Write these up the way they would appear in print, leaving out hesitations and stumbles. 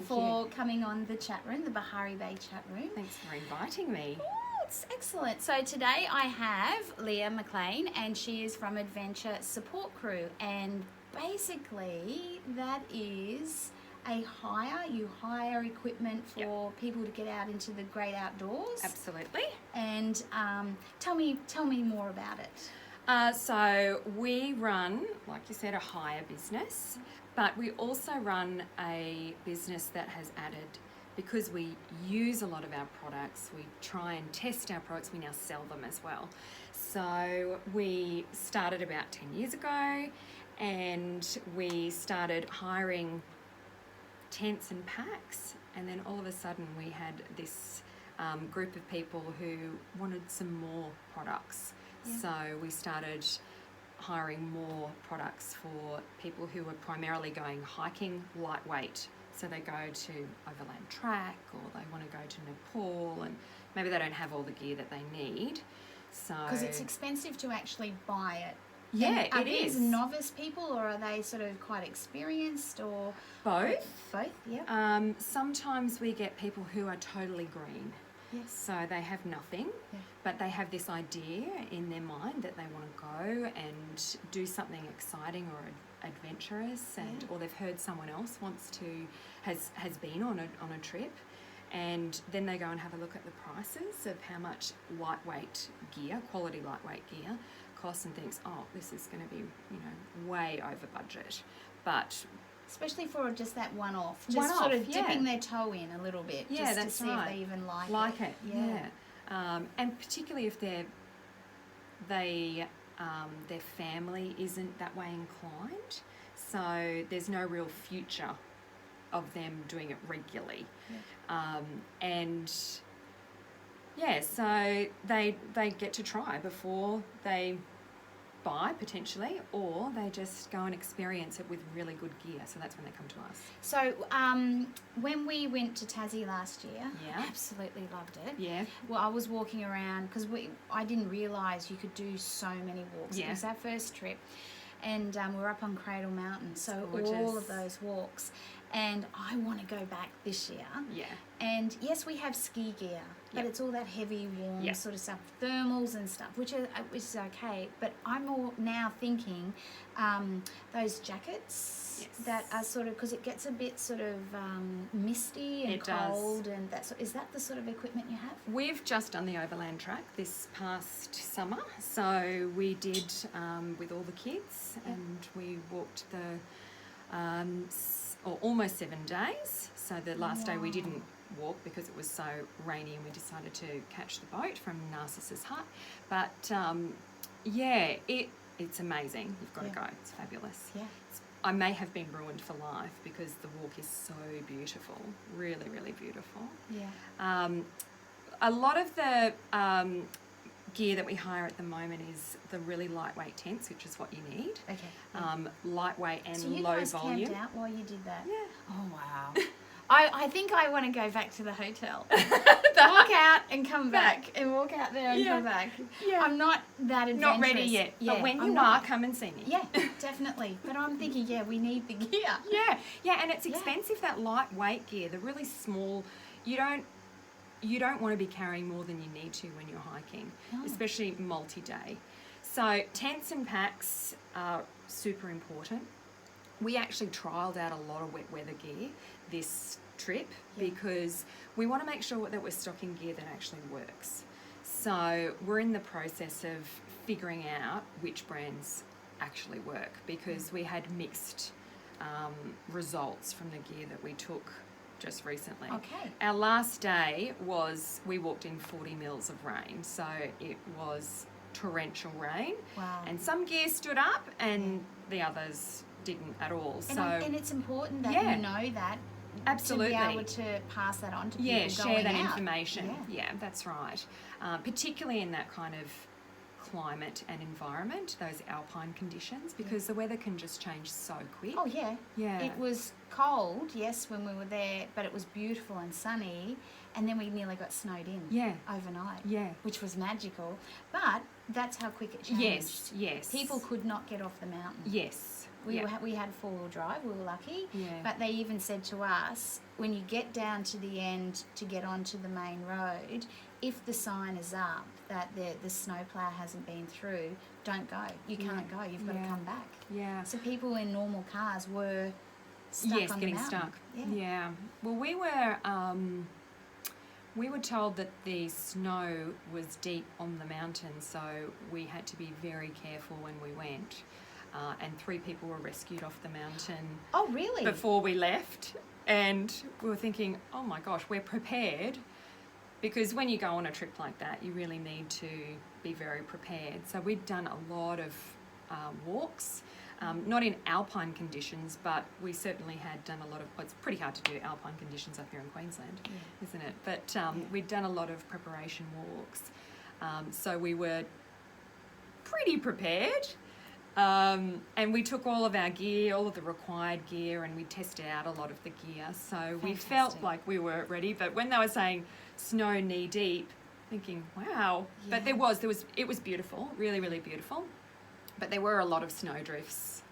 for coming on the chat room, the Bahari Bay chat room. Thanks for inviting me. Oh, it's excellent. So today I have Leah McLean, and she is from Adventure Support Crew, and basically that is a hire. You hire equipment for people to get out into the great outdoors. Absolutely. And tell me more about it. So we run, like you said, a hire business, but we also run a business that has added, because we use a lot of our products, we try and test our products, we now sell them as well. So we started about 10 years ago, and we started hiring tents and packs, and then all of a sudden we had this group of people who wanted some more products. So we started hiring more products for people who were primarily going hiking lightweight. So they go to overland track, or they want to go to Nepal, and maybe they don't have all the gear that they need. So because it's expensive to actually buy it. Yeah, and it is. Are these novice people, or are they sort of quite experienced, or both? Both, yeah. Sometimes we get people who are totally green. Yes. So they have nothing, but they have this idea in their mind that they want to go and do something exciting or adventurous, and or they've heard someone else has been on a trip, and then they go and have a look at the prices of how much lightweight gear, quality lightweight gear, costs, and thinks, oh, this is going to be way over budget, but. Especially for just that one-off, sort of dipping their toe in a little bit, just to see if they even like it. And particularly if their family isn't that way inclined, so there's no real future of them doing it regularly. So they get to try before they buy potentially, or they just go and experience it with really good gear. So that's when they come to us. So when we went to Tassie last year, absolutely loved it. Yeah. Well, I was walking around because I didn't realise you could do so many walks. It was our first trip, and we were up on Cradle Mountain, so all of those walks. And I want to go back this year. Yeah. And yes, we have ski gear, but it's all that heavy, warm sort of stuff, thermals and stuff, which is okay. But I'm more now thinking those jackets that are sort of, because it gets a bit sort of misty and cold, and is that the sort of equipment you have? We've just done the overland track this past summer, so we did with all the kids, and we walked almost 7 days. So the last day we didn't walk because it was so rainy, and we decided to catch the boat from Narcissus Hut. But it's amazing. You've got to go. It's fabulous. Yeah. I may have been ruined for life because the walk is so beautiful, really, really beautiful. Yeah. A lot of the gear that we hire at the moment is the really lightweight tents, which is what you need. Okay. Lightweight and low volume. So you guys camped out while you did that? Yeah. Oh, wow. I think I want to go back to the hotel. Walk out and come back, and walk out there and come back. Yeah. I'm not that adventurous. Not ready yet. Yeah, but when you are, come and see me. Yeah, definitely. But I'm thinking, we need the gear. Yeah, and it's expensive, that lightweight gear, the really small. You don't want to be carrying more than you need to when you're hiking, especially multi-day. So tents and packs are super important. We actually trialled out a lot of wet weather gear this trip because we want to make sure that we're stocking gear that actually works. So we're in the process of figuring out which brands actually work, because we had mixed results from the gear that we took just recently. Okay. Our last day we walked in 40 mils of rain, so it was torrential rain. Wow. And some gear stood up and the others didn't at all. And it's important that you know that. Absolutely. To be able to pass that on to people going share that out. information. Yeah, that's right. Particularly in that kind of climate and environment, those alpine conditions, because the weather can just change so quick. Oh, yeah. Yeah. It was cold, yes, when we were there, but it was beautiful and sunny, and then we nearly got snowed in overnight, which was magical. But that's how quick it changed. Yes. People could not get off the mountain. Yes. We had 4-wheel drive. We were lucky. Yeah. But they even said to us, when you get down to the end to get onto the main road, if the sign is up that the snowplow hasn't been through, don't go. You can't go. You've got to come back. Yeah. So people in normal cars were stuck on getting the mountain. stuck. Yeah. Well, we were told that the snow was deep on the mountain, so we had to be very careful when we went. And 3 people were rescued off the mountain. Oh, really? Before we left, and we were thinking, oh my gosh, we're prepared. Because when you go on a trip like that, you really need to be very prepared. So we'd done a lot of walks, not in alpine conditions, but we certainly had done a lot of, well, it's pretty hard to do alpine conditions up here in Queensland, isn't it? But we'd done a lot of preparation walks. So we were pretty prepared. And we took all of our gear, all of the required gear, and we tested out a lot of the gear. So we felt like we were ready. But when they were saying snow knee deep, thinking, wow. But it was beautiful, really, really beautiful. But there were a lot of snow drifts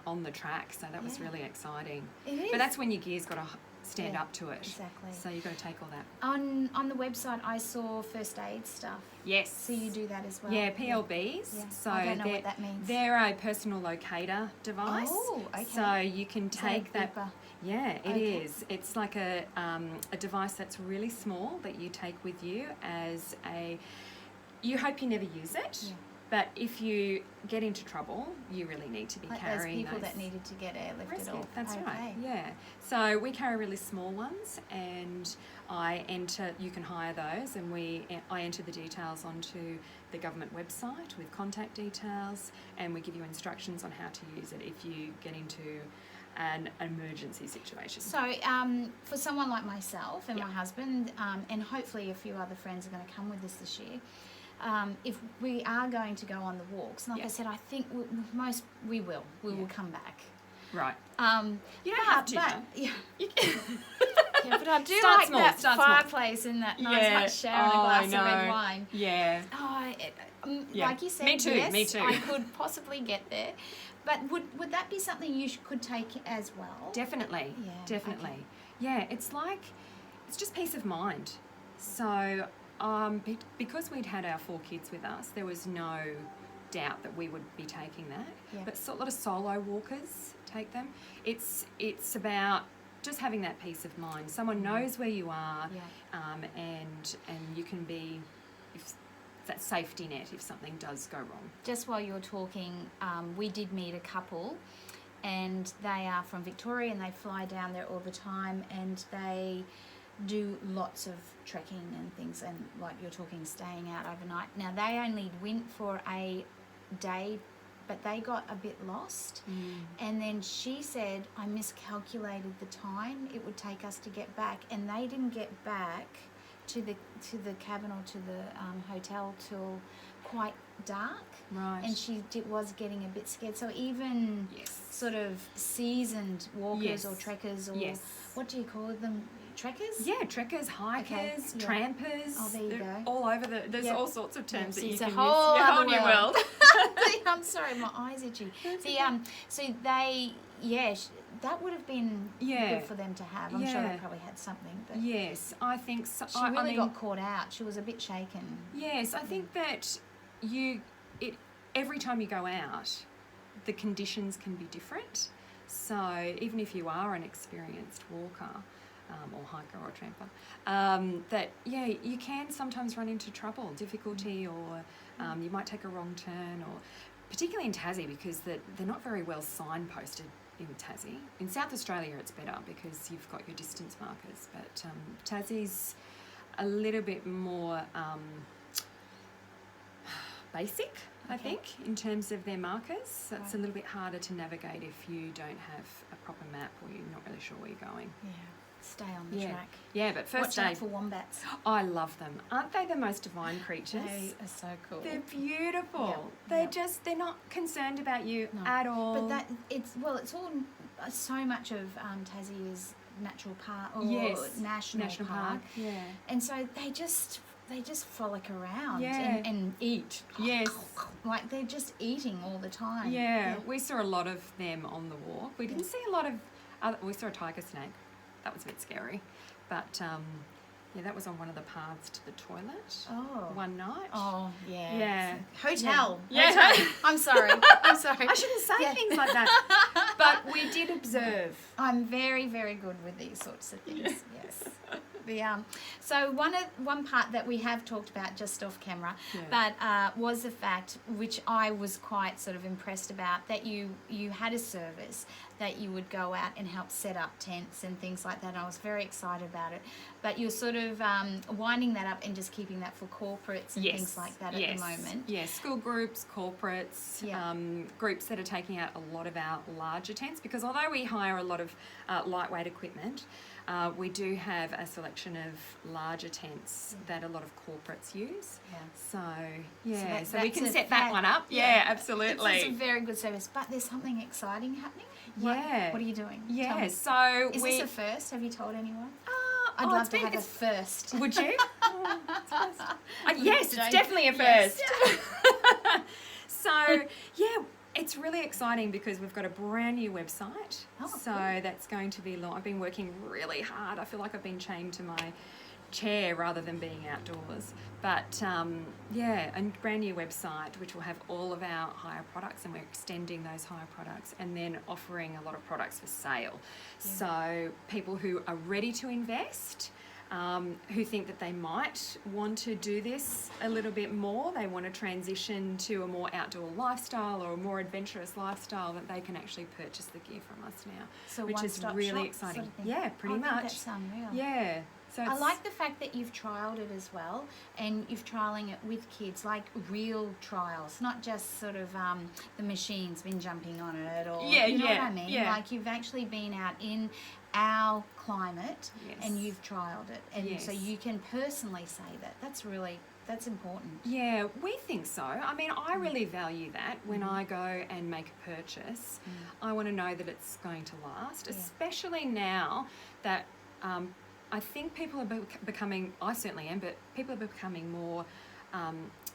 on the track, so that was really exciting. It is. But that's when your gear's got to stand up to it. Exactly. So you've got to take all that. On the website, I saw first aid stuff. Yes. So you do that as well? Yeah, PLBs. Yeah. So I don't know what that means. They're a personal locator device. Oh, okay. So you can take that. Beeper? Yeah, it is. It's like a device that's really small that you take with you as a. You hope you never use it. Yeah. But if you get into trouble, you really need to be carrying those people that needed to get airlifted off. That's right. Yeah. So we carry really small ones, and you can hire those, and I enter the details onto the government website with contact details, and we give you instructions on how to use it if you get into an emergency situation. So for someone like myself and my husband, and hopefully a few other friends are going to come with us this year, if we are going to go on the walks, like I said, I think we will come back. Right. You don't have to. Yeah, but I do Start like small, that start fireplace and that nice hot shower and a glass of red wine. Yeah. Like you said, me too. Yes, Me too. I could possibly get there. But would that be something you could take as well? Definitely. Yeah. Definitely. Okay. Yeah. It's just peace of mind. So because we'd had our 4 kids with us, there was no doubt that we would be taking that. Yeah. But a lot of solo walkers take them. It's about just having that peace of mind. Someone knows where you are, and you can be that safety net if something does go wrong. Just while you're talking, we did meet a couple, and they are from Victoria, and they fly down there all the time, and they do lots of trekking and things, and like you're talking, staying out overnight. Now they only went for a day, but they got a bit lost, and then she said, I miscalculated the time it would take us to get back, and they didn't get back to the cabin or to the hotel till quite dark. Right. And she was getting a bit scared. So even sort of seasoned walkers or trekkers, or what do you call them? Trekkers? Yeah, trekkers, hikers, trampers. Oh, there you go. All over there's all sorts of terms that you can use. It's a whole new world. I'm sorry, my eyes itchy. So they, that would have been good for them to have. I'm sure they probably had something. But yes, I think so. She really got caught out. She was a bit shaken. Yes, I think that every time you go out, the conditions can be different. So even if you are an experienced walker, or hiker or tramper, you can sometimes run into trouble, difficulty, or you might take a wrong turn, or particularly in Tassie, because they're not very well signposted in Tassie. In South Australia it's better because you've got your distance markers, but Tassie's a little bit more basic, I think, in terms of their markers. That's a little bit harder to navigate if you don't have a proper map or you're not really sure where you're going. Yeah. Stay on the track. Yeah, but first watch out for wombats. I love them. Aren't they the most divine creatures? They are so cool. They're beautiful. They're not concerned about you at all. But it's all so much of Tassie is natural park or national park. Yeah. And so they just frolic around Yeah. and eat. Yes. Like they're just eating all the time. Yeah, we saw a lot of them on the walk. We didn't see a lot of we saw a tiger snake. That was a bit scary. But yeah, that was on one of the paths to the toilet one night. Oh, yeah. Yeah. Hotel. Yeah. Hotel. I'm sorry. I shouldn't say things like that. But we did observe. I'm very, very good with these sorts of things. Yes. So one part that we have talked about just off camera, but was the fact, which I was quite sort of impressed about, that you had a service that you would go out and help set up tents and things like that. And I was very excited about it. But you're sort of winding that up and just keeping that for corporates and things like that at the moment. Yeah, school groups, corporates, groups that are taking out a lot of our larger tents, because although we hire a lot of lightweight equipment, we do have a selection of larger tents that a lot of corporates use. Yeah. So we can set that one up. Yeah, absolutely. It's a very good service. But there's something exciting happening. Yeah. What are you doing? Yeah. So is this a first? Have you told anyone? I'd love to have a first. Would you? Yes, it's definitely a first. Yes. So, yeah, it's really exciting because we've got a brand new website. That's going to be I've been working really hard. I feel like I've been chained to my chair rather than being outdoors. But a brand new website which will have all of our hire products, and we're extending those hire products and then offering a lot of products for sale. So people who are ready to invest, who think that they might want to do this a little bit more, they want to transition to a more outdoor lifestyle or a more adventurous lifestyle, that they can actually purchase the gear from us now, so which is really exciting. Sort of Yeah, pretty much. That's unreal. Yeah. So I like the fact that you've trialled it as well, and you've trialling it with kids, like real trials, not just sort of the machines been jumping on it, or you know what I mean? Yeah. Like you've actually been out in our climate and you've trialled it, and so you can personally say that. That's important. Yeah, we think so. I mean, I really value that when I go and make a purchase. I want to know that it's going to last, especially now that I think people are becoming, I certainly am, but people are becoming more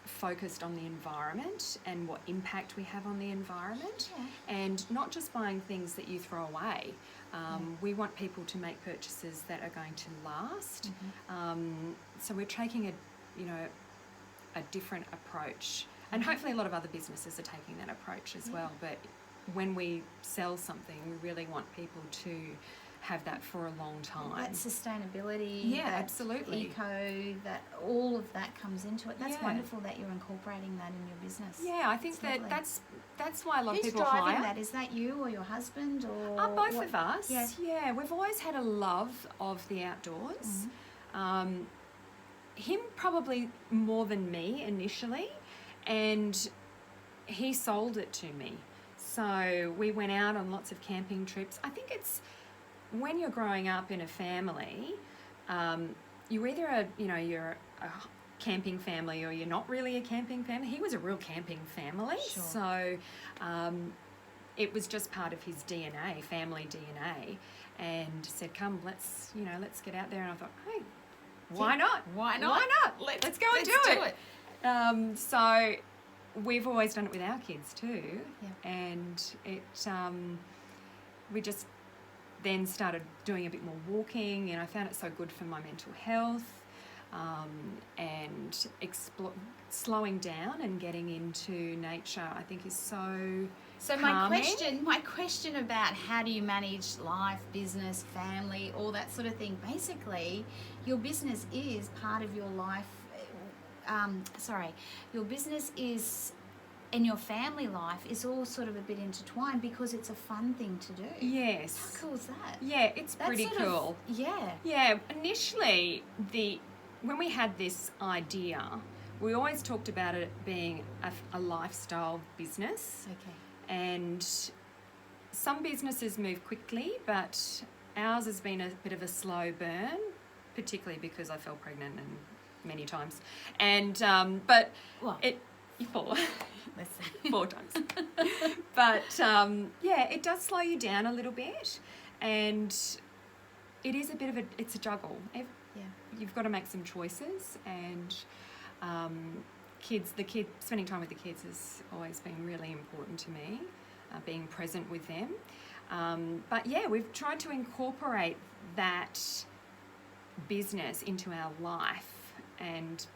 focused on the environment and what impact we have on the environment, and not just buying things that you throw away. We want people to make purchases that are going to last. So we're taking a different approach, and hopefully a lot of other businesses are taking that approach as well. But when we sell something, we really want people to have that for a long time. That sustainability, that absolutely, eco, that all of that comes into it. That's wonderful that you're incorporating that in your business. Yeah, I think that's why a lot of people hire. Who's driving hire. that? Is that you or your husband, or both of us? Yeah, we've always had a love of the outdoors. Him probably more than me initially, and he sold it to me. So we went out on lots of camping trips. I think it's when you're growing up in a family, you're either you're a camping family or you're not really a camping family. He was a real camping family, so it was just part of his DNA, family DNA, and said, "Come, let's get out there." And I thought, hey, why not? Why not? Why not? Let's go and do it. So we've always done it with our kids too, and it we just then started doing a bit more walking, and I found it so good for my mental health, and slowing down and getting into nature, I think, is so calming. my question about how do you manage life, business, family, all that sort of thing. Basically, your business is part of your life. Your business is, and your family life is all sort of a bit intertwined because it's a fun thing to do. Yes. How cool is that? Yeah, it's pretty cool. Yeah, initially, when we had this idea, we always talked about it being a lifestyle business. Okay. And some businesses move quickly, but ours has been a bit of a slow burn, particularly because I fell pregnant many times. And four times. But it does slow you down a little bit, and it is a bit of it's a juggle. you've got to make some choices, and spending time with the kids has always been really important to me, being present with them. But yeah, we've tried to incorporate that business into our life, and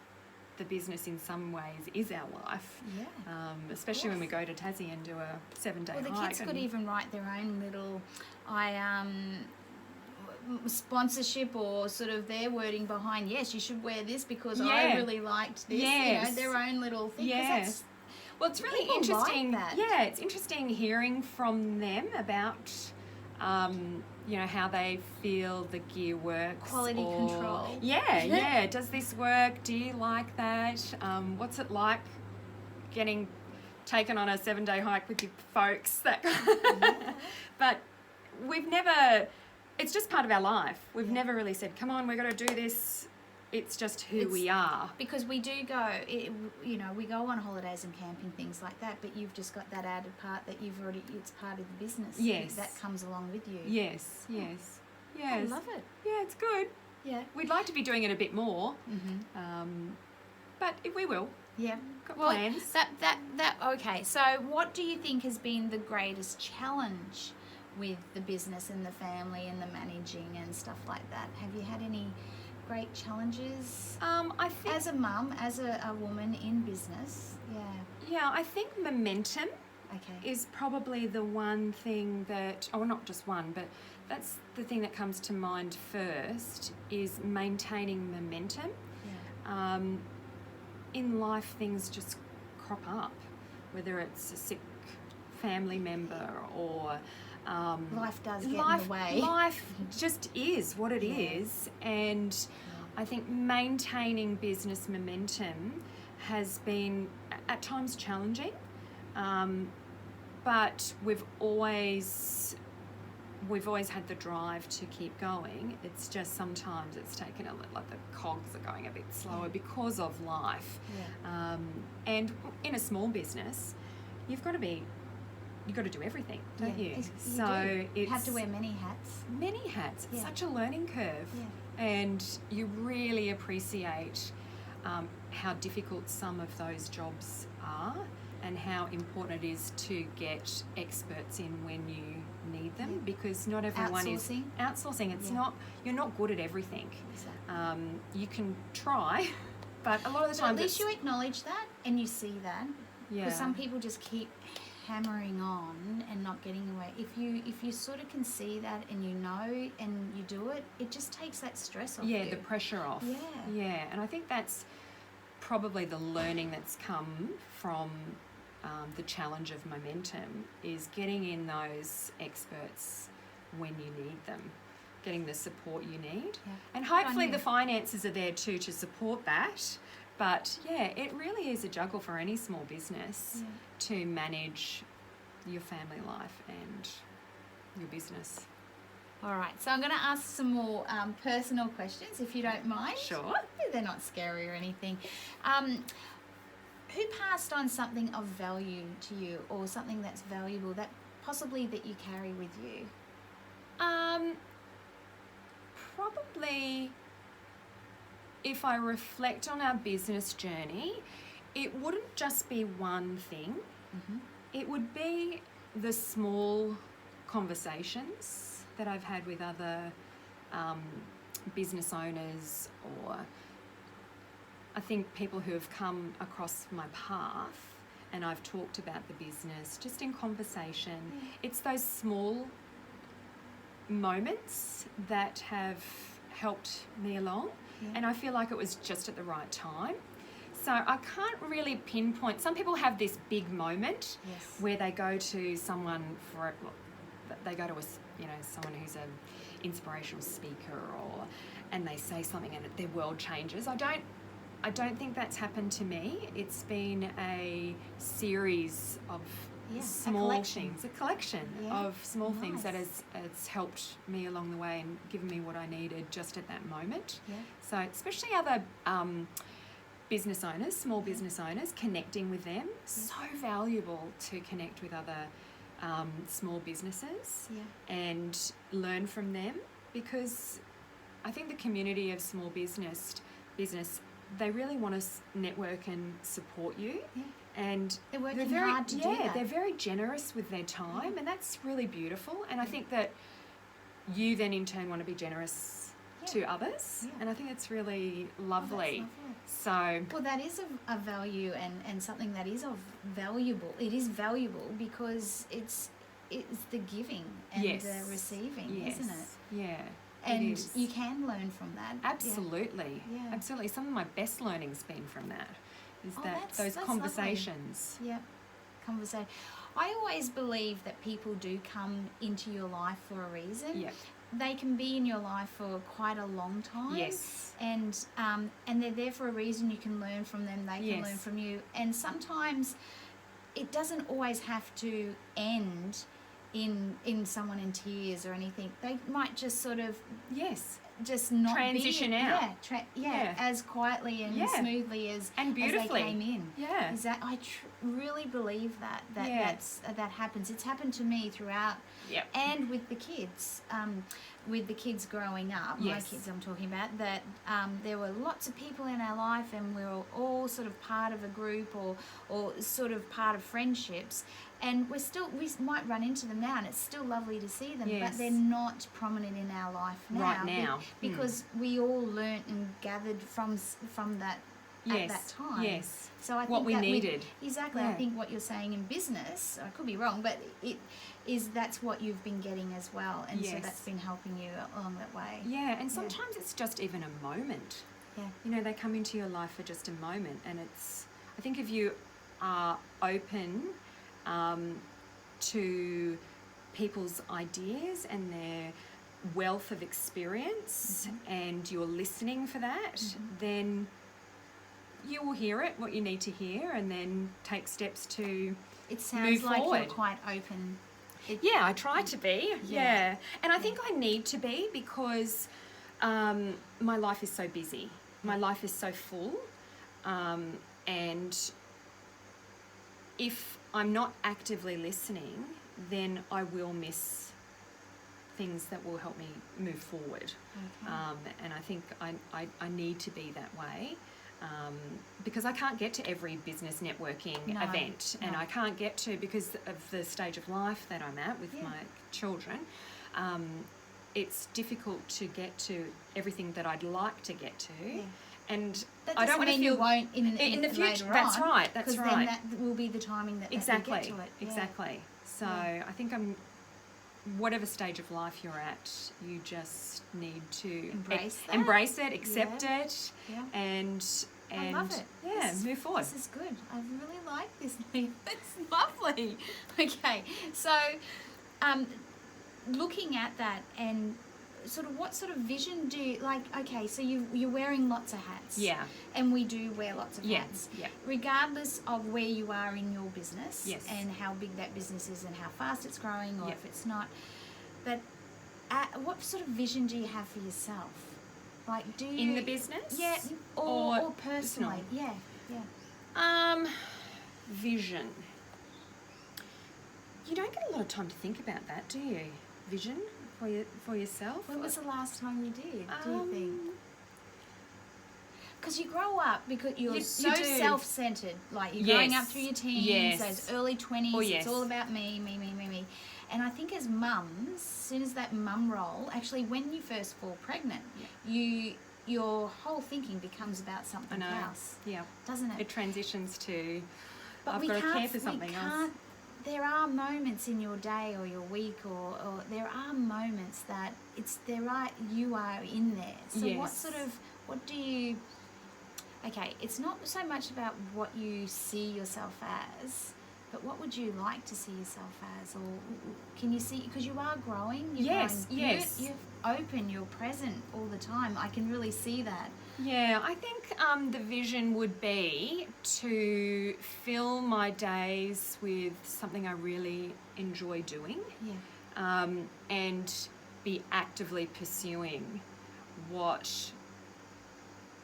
the business in some ways is our life. Yeah. Especially when we go to Tassie and do a 7-day hike. Well, the kids could even write their own little sponsorship, or sort of their wording behind, yes, you should wear this because I really liked this. Yes. You know, their own little thing. Yes. Well, it's really People interesting. like that. Yeah, it's interesting hearing from them about, how they feel the gear works. Quality control. Yeah. Does this work? Do you like that? What's it like getting taken on a 7-day hike with your folks? But we've never. It's just part of our life. We've never really said, "Come on, we're going to do this." It's just who we are. Because we do go, we go on holidays and camping, things like that, but you've just got that added part that it's part of the business. Yes. That comes along with you. Yes. I love it. Yeah, it's good. Yeah. We'd like to be doing it a bit more, but we will. Yeah. Got plans. Okay, so what do you think has been the greatest challenge with the business and the family and the managing and stuff like that? Have you had any great challenges? I think as a mum, as a woman in business, I think momentum is probably the one thing that, not just one, but that's the thing that comes to mind first, is maintaining momentum. In life, things just crop up, whether it's a sick family member or life does get in the way. Life just is what it is, and I think maintaining business momentum has been at times challenging, but we've always had the drive to keep going. It's just sometimes it's taken a little, like the cogs are going a bit slower because of life. And in a small business, you've got to do everything, don't you? You have to wear many hats. Many hats. It's such a learning curve. And you really appreciate how difficult some of those jobs are, and how important it is to get experts in when you need them, because not everyone is outsourcing. It's not, you're not good at everything. Exactly. You can try, but a lot of the time, at least you acknowledge that and you see that. Yeah. Because some people just keep hammering on and not getting away. If you sort of can see that and you know and you do it, it just takes that stress off. The pressure off. Yeah, and I think that's probably the learning that's come from the challenge of momentum, is getting in those experts when you need them, getting the support you need, and hopefully the finances are there too to support that. But it really is a juggle for any small business to manage your family life and your business. All right, so I'm going to ask some more personal questions, if you don't mind. Sure. They're not scary or anything. Who passed on something of value to you, or something that's valuable that possibly that you carry with you? Probably, if I reflect on our business journey, it wouldn't just be one thing. It would be the small conversations that I've had with other business owners, or I think people who have come across my path and I've talked about the business just in conversation. It's those small moments that have helped me along, and I feel like it was just at the right time. So I can't really pinpoint. Some people have this big moment where they go to someone someone who's an inspirational speaker, and they say something and their world changes. I don't think that's happened to me. It's been a series of small things, a collection of small things that has helped me along the way and given me what I needed just at that moment. So especially other business owners, small business owners, connecting with them, so valuable to connect with other small businesses and learn from them, because I think the community of small business, they really want to network and support you. Yeah. And They're working very, hard to do that. they're very generous with their time, and that's really beautiful. And I think that you then in turn want to be generous to others, and I think it's really lovely. So well, that is a value and something that is valuable. It is valuable because it's the giving and the receiving, isn't it? Yeah. And you can learn from that. Absolutely. Yeah. Absolutely. Some of my best learning's been from that. Is that's those lovely. conversations. Yeah. Conversation. I always believe that people do come into your life for a reason. Yeah. They can be in your life for quite a long time. Yes. And they're there for a reason. You can learn from them. They can learn from you. And sometimes it doesn't always have to end in someone in tears or anything. They might just sort of just not transition out. As quietly and smoothly as beautifully as they came in. Yeah, is that I really believe that happens. It's happened to me throughout, and with the kids. With the kids growing up, my kids I'm talking about, that there were lots of people in our life, and we were all sort of part of a group or sort of part of friendships, and we might run into them now, and it's still lovely to see them, but they're not prominent in our life now. Right now. Because we all learnt and gathered from that at that time. Yes. So I think what we that needed. Exactly. I think what you're saying in business, I could be wrong, but that's what you've been getting as well, and so that's been helping you along that way. Yeah, and sometimes it's just even a moment. Yeah. You know, they come into your life for just a moment, and I think if you are open to people's ideas and their wealth of experience, and you're listening for that, then you will hear it, what you need to hear, and then take steps to It sounds move like forward. you're quite open. I try to be, and I think I need to be because my life is so busy. My life is so full, and if I'm not actively listening, then I will miss things that will help me move forward. And I think I need to be that way. Because I can't get to every business networking event, and I can't get to, because of the stage of life that I'm at with my children, it's difficult to get to everything that I'd like to get to. And I don't want to feel you won't in the future. That's right. Because then that will be the timing that you get to it. Exactly. So I think whatever stage of life you're at, you just need to embrace it, accept it, and I love it. Move forward. This is good. I really like this, Leah. It's lovely. Okay, so looking at that, and sort of what sort of vision do you like? Okay, so you're wearing lots of hats. And we do wear lots of hats. Regardless of where you are in your business, and how big that business is, and how fast it's growing, or if it's not. But what sort of vision do you have for yourself? Like, do you in the business? Yeah, or personally? Vision. You don't get a lot of time to think about that, do you? Vision for yourself. When was the last time you did? Do you think? Because you grow up, because you're so self-centered. Like, you're growing up through your teens, those early 20s. It's all about me. And I think as mums, as soon as that mum role, actually when you first fall pregnant, your whole thinking becomes about something else. Doesn't it? It transitions to, but I've got to care for something else. There are moments in your day or your week, or there are moments that you are in there. So what do you, okay, it's not so much about what you see yourself as, but what would you like to see yourself as? Or can you see, because you are growing, you're open, you're present all the time. I can really see that. Yeah, I think the vision would be to fill my days with something I really enjoy doing, and be actively pursuing what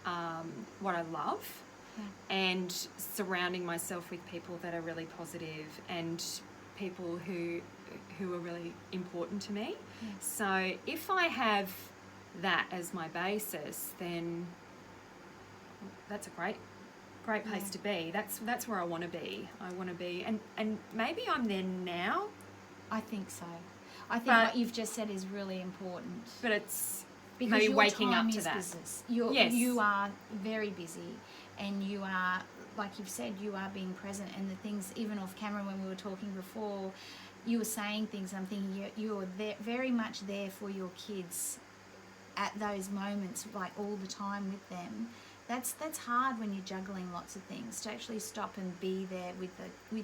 I love, and surrounding myself with people that are really positive and people who are really important to me. So if I have that as my basis, then that's a great place to be. That's where I want to be. I want to be, and maybe I'm there now. I think so. I think what you've just said is really important. But it's because maybe your waking time up to is that. Business. You are very busy, and you are, like you've said, you are being present. And the things, even off camera when we were talking before, you were saying things. I'm thinking you're there, very much there for your kids at those moments, like all the time with them. That's hard when you're juggling lots of things, to actually stop and be there with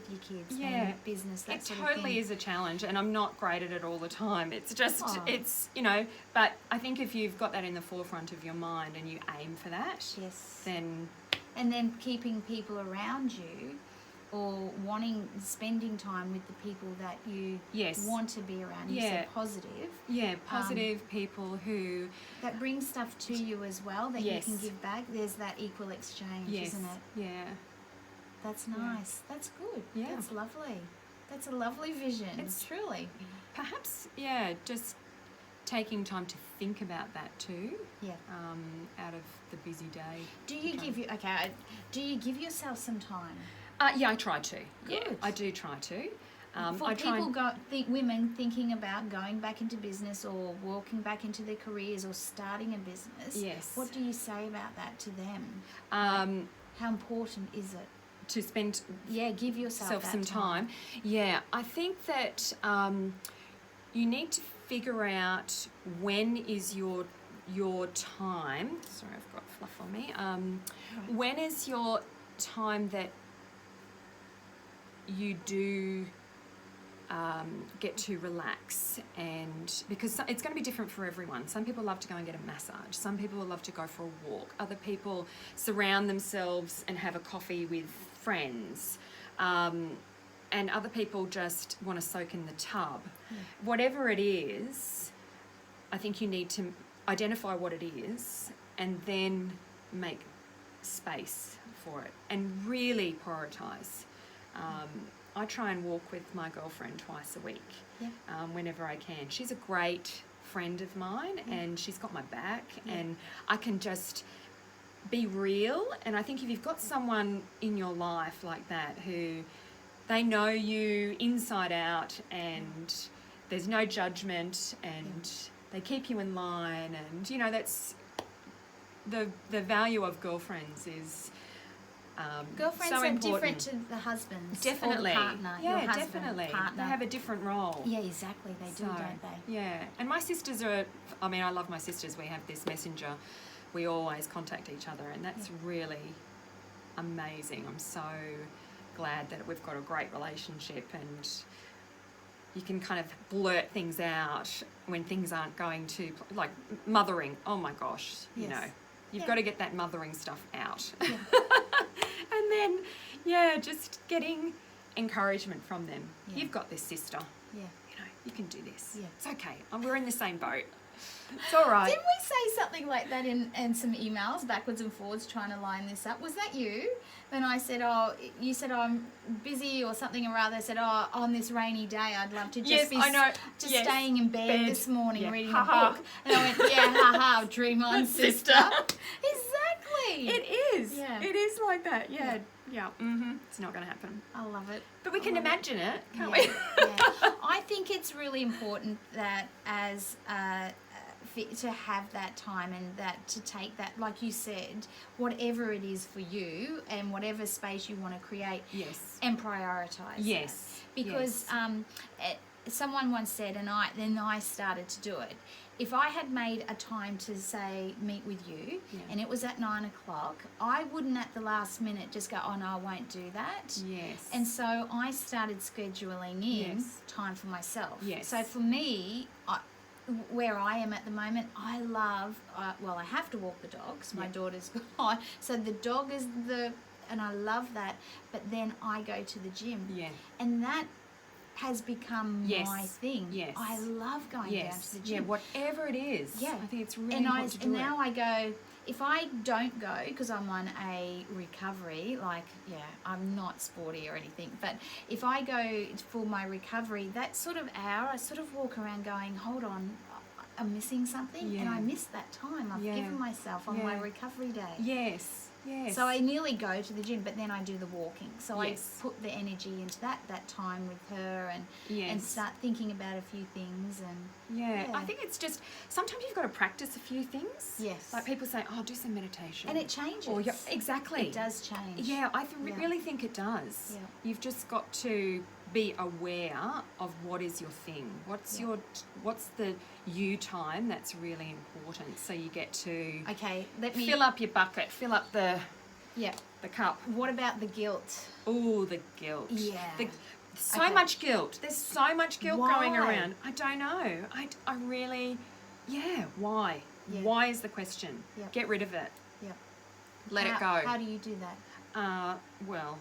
your kids and with business. That sort of thing. It totally is a challenge, and I'm not great at it all the time. It's just it's but I think if you've got that in the forefront of your mind and you aim for that, then keeping people around you, or spending time with the people that you want to be around. You said positive. Yeah, positive people who... that bring stuff to you as well, that you can give back. There's that equal exchange, isn't it? Yeah. That's nice. That's good. Yeah. That's lovely. That's a lovely vision. It's truly. Perhaps, just taking time to think about that too. Yeah. Out of the busy day. Do you give yourself some time? I try to. Good. Yeah, I do try to. Women thinking about going back into business or walking back into their careers or starting a business. Yes. What do you say about that to them? How important is it to spend? Give yourself some time. Yeah, I think that you need to figure out when is your time. Sorry, I've got fluff on me. When is your time that you do get to relax, and because it's going to be different for everyone. Some people love to go and get a massage. Some people love to go for a walk. Other people surround themselves and have a coffee with friends. And other people just want to soak in the tub. Yeah. Whatever it is, I think you need to identify what it is and then make space for it and really prioritise. I try and walk with my girlfriend twice a week, whenever I can. She's a great friend of mine, and she's got my back, and I can just be real. And I think if you've got someone in your life like that who they know you inside out, and there's no judgment, and they keep you in line, and that's the value of girlfriends is. Girlfriends so are different to the husbands. Definitely. Or the partner. Yeah, your husband, definitely. Partner. They have a different role. Yeah, exactly. They do, don't they? Yeah. And my sisters are, I love my sisters. We have this messenger. We always contact each other, and that's really amazing. I'm so glad that we've got a great relationship, and you can kind of blurt things out when things aren't going to, like mothering. Oh my gosh, you've got to get that mothering stuff out. Yeah. And then, just getting encouragement from them. Yeah. You've got this, sister. Yeah. You can do this. Yeah. It's okay. We're in the same boat. It's all right. Didn't we say something like that in some emails, backwards and forwards, trying to line this up? Was that you? When I said, you said, I'm busy or something or other. I said, on this rainy day, I'd love to just be staying in bed this morning reading a book. And I went, dream on, sister. Exactly. It is. Yeah. It is like that. Yeah. Yeah. Mm-hmm. It's not going to happen. I love it. But we can imagine it, can't we? I think it's really important that as to have that time, and that to take that, like you said, whatever it is for you and whatever space you want to create, and prioritise. Yes. That. Because someone once said, and I started to do it. If I had made a time to say meet with you, and it was at 9:00, I wouldn't at the last minute just go, oh no, I won't do that. Yes. And so I started scheduling in time for myself. Yes. So for me, where I am at the moment, I love, I have to walk the dogs. My daughter's gone. So the dog is and I love that. But then I go to the gym. Yeah. And that has become my thing. Yes. I love going down to the gym. Yeah, whatever it is. Yeah. I think it's really important to do it. And now I go, if I don't go, because I'm on a recovery, I'm not sporty or anything, but if I go for my recovery, that sort of hour, I sort of walk around going, hold on, I'm missing something, and I missed that time I've given myself on my recovery day. Yes. So I nearly go to the gym, but then I do the walking. So I put the energy into that time with her, and start thinking about a few things. And I think it's just sometimes you've got to practice a few things. Yes. Like people say, "Oh, do some meditation," and it changes. Or exactly, it does change. Yeah, I really think it does. Yeah. You've just got to be aware of what is your thing. What's the you time that's really important. So you get to let me fill up your bucket, fill up the cup. What about the guilt? Oh, the guilt. Yeah. So much guilt. There's so much guilt going around. I don't know. I really, why? Yeah. Why is the question? Yep. Get rid of it. Yep. Let it go. How do you do that? Well,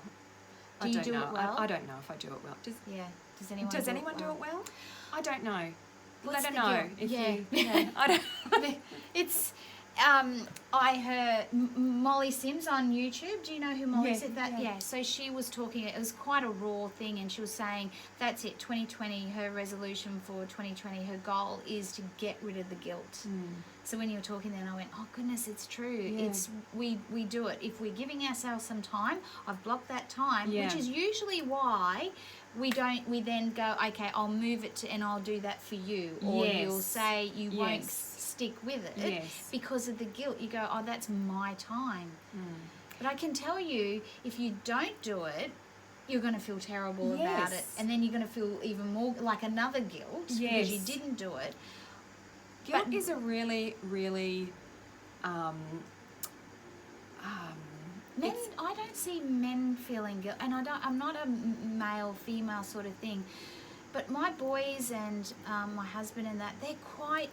do you do it well? I don't know if I do it well. Does anyone do it well? I don't know. What's Let her the know guilt? if Yeah. you. I don't. It's. I heard Molly Sims on YouTube. Do you know who Molly is? Yeah. So she was talking. It was quite a raw thing, and she was saying that's it. 2020. Her resolution for 2020. Her goal is to get rid of the guilt. So when you were talking, then I went, oh goodness, it's true. Yeah. It's we do it if we're giving ourselves some time. I've blocked that time, which is usually why we then go, okay, I'll move it to, and I'll do that for you, or you'll say you won't stick with it because of the guilt. You go, oh, that's my time. But I can tell you, if you don't do it, you're going to feel terrible about it, and then you're going to feel even more like another guilt because you didn't do it. Guilt is a really, really men. I don't see men feeling guilt, and I'm not a male female sort of thing. But my boys and my husband and that, they're quite,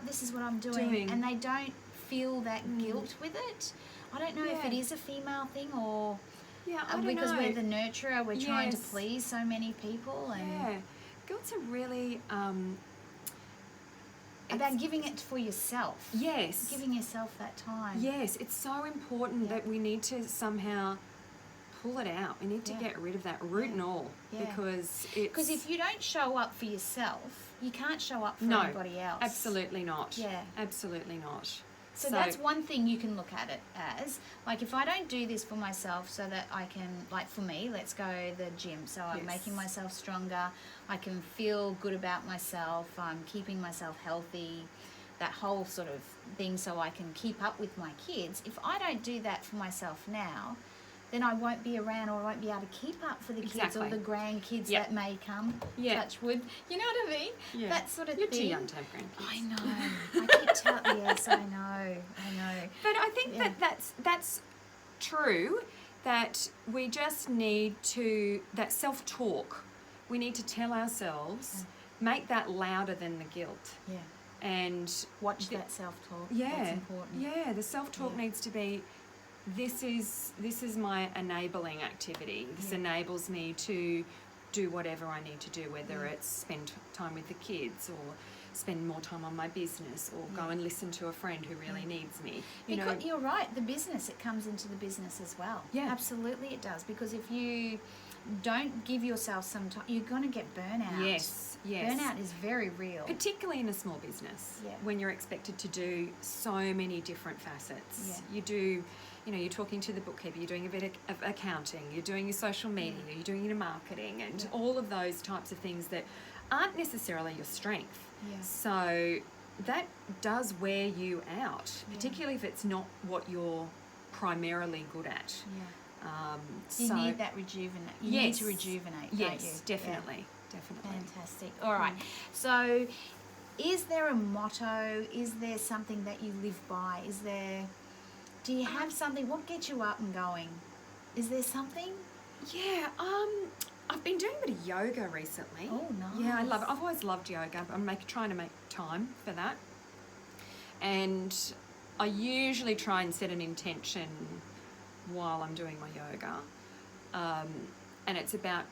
this is what I'm doing. And they don't feel that guilt with it. I don't know if it is a female thing or because we're the nurturer, we're trying to please so many people. And guilt's a really... about giving it for yourself. Yes. Giving yourself that time. Yes, it's so important that we need to somehow pull it out. We need to get rid of that root and all because if you don't show up for yourself, you can't show up for anybody else. Absolutely not. Yeah. Absolutely not. So that's one thing you can look at it as. Like, if I don't do this for myself so that I can, like for me, let's go the gym. So I'm making myself stronger. I can feel good about myself. I'm keeping myself healthy. That whole sort of thing so I can keep up with my kids. If I don't do that for myself now, then I won't be around, or I won't be able to keep up for the kids or the grandkids that may come. Touch wood. You know what I mean? Yeah. That sort of You're thing. You're too young to have grandkids. I know. I keep telling. Yes, I know. But I think that's true. That we just need to that self-talk. We need to tell ourselves, make that louder than the guilt. Yeah. And watch that self-talk. Yeah. That's important. Yeah. The self-talk needs to be. This is my enabling activity. This enables me to do whatever I need to do, whether it's spend time with the kids or spend more time on my business or go and listen to a friend who really needs me. You're right, the business, it comes into the business as well. Yeah. Absolutely it does, because if you don't give yourself some time, you're going to get burnout. Yes. Burnout is very real. Particularly in a small business when you're expected to do so many different facets. Yeah. You do... you're talking to the bookkeeper, you're doing a bit of accounting, you're doing your social media, you're doing your marketing, and all of those types of things that aren't necessarily your strength. Yeah. So that does wear you out, particularly if it's not what you're primarily good at. Yeah. You need that rejuvenate. You need to rejuvenate, don't you? Yes, definitely. Definitely. Fantastic. All right. So is there a motto? Is there something that you live by? Do you have something? What gets you up and going? Is there something? Yeah, I've been doing a bit of yoga recently. Oh, nice. Yeah, I love it. I've always loved yoga. I'm trying to make time for that. And I usually try and set an intention while I'm doing my yoga. And it's about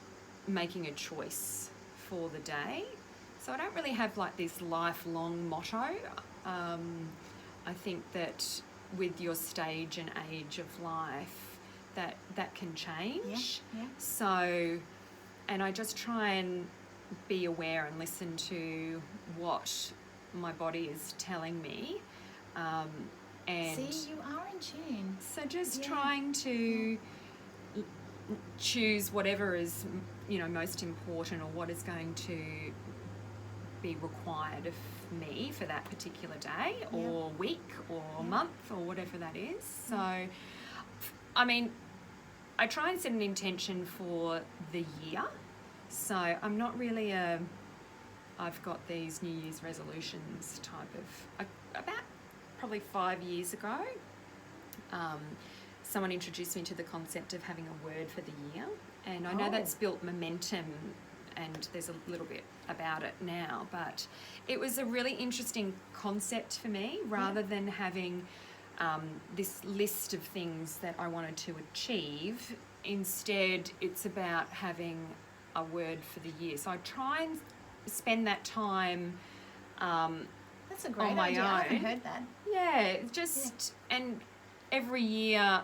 making a choice for the day. So I don't really have like this lifelong motto. I think that with your stage and age of life, that can change. Yeah. So, and I just try and be aware and listen to what my body is telling me. And see, you are in tune. so just trying to choose whatever is, you know, most important, or what is going to be required of me for that particular day or week or month or whatever that is. So, I mean, I try and set an intention for the year. So I'm not really I've got these New Year's resolutions type of, about probably 5 years ago, someone introduced me to the concept of having a word for the year, and I know that's built momentum, and there's a little bit about it now, but it was a really interesting concept for me, rather than having this list of things that I wanted to achieve. Instead, it's about having a word for the year. So I try and spend that time that's a great on my idea. own. I haven't heard that. Yeah, just and every year,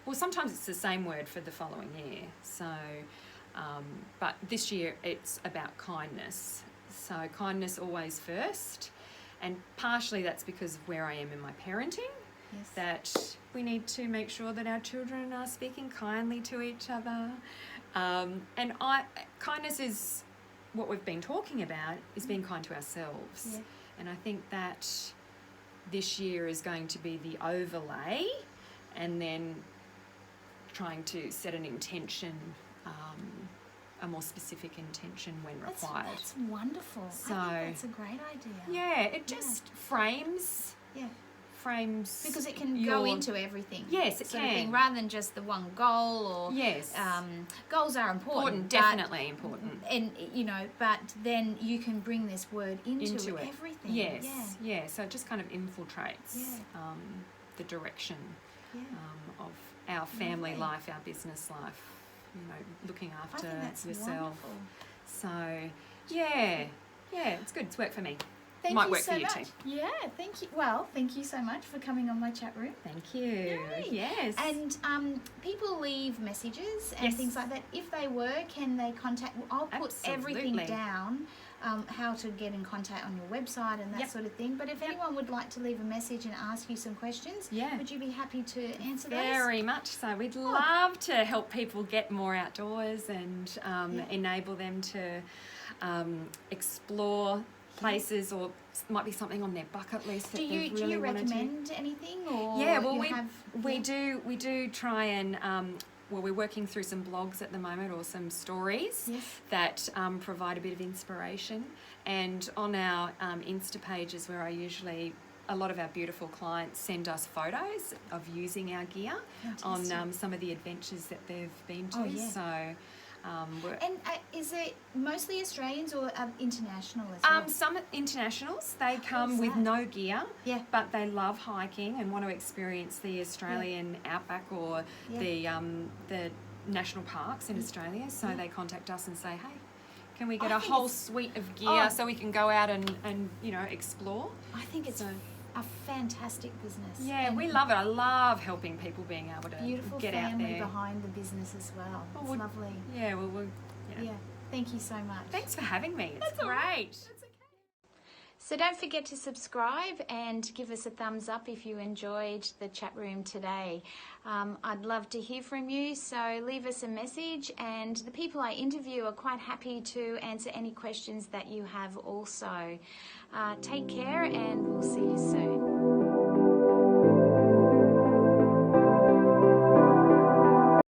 well, sometimes it's the same word for the following year. So, but this year it's about kindness. So kindness always first, and partially that's because of where I am in my parenting. Yes. That we need to make sure that our children are speaking kindly to each other, and kindness is what we've been talking about, is being kind to ourselves. Yeah. And I think that this year is going to be the overlay, and then trying to set an intention, a more specific intention when required. That's wonderful. So, I think that's a great idea. Yeah, it just frames because it can go into everything. Yes, it sort can. of thing, rather than just the one goal. Or goals are important. Definitely important. And you know, but then you can bring this word into it. Everything. Yes, yeah. So it just kind of infiltrates the direction of our family life, our business life. You know, looking after yourself. Wonderful. So yeah, it's good. It's worked for me. Thank Might you work so for you much. too. Yeah, thank you. Well, thank you so much for coming on my chat room. Thank you. Yay. Yes. And people leave messages and things like that. If they were, can they contact? I'll put everything down, how to get in contact on your website and that sort of thing. But if anyone would like to leave a message and ask you some questions, would you be happy to answer those? Very much so. We'd love to help people get more outdoors and enable them to explore places, or might be something on their bucket list that do you recommend anything, or we do try and we're working through some blogs at the moment, or some stories that provide a bit of inspiration, and on our Insta pages, where a lot of our beautiful clients send us photos of using our gear on some of the adventures that they've been to. So is it mostly Australians or international as well? Some internationals, they come with no gear, but they love hiking and want to experience the Australian outback or the national parks in Australia. So they contact us and say, hey, can we get a whole suite of gear so we can go out and you know, explore? I think it's a fantastic business. Yeah, and we love it. I love helping people being able to get out there. Beautiful family behind the business as well. It's lovely. Yeah, Thank you so much. Thanks for having me. It's great. That's okay. So don't forget to subscribe and give us a thumbs up if you enjoyed the chat room today. I'd love to hear from you, so leave us a message, and the people I interview are quite happy to answer any questions that you have also. Take care, and we'll see you soon.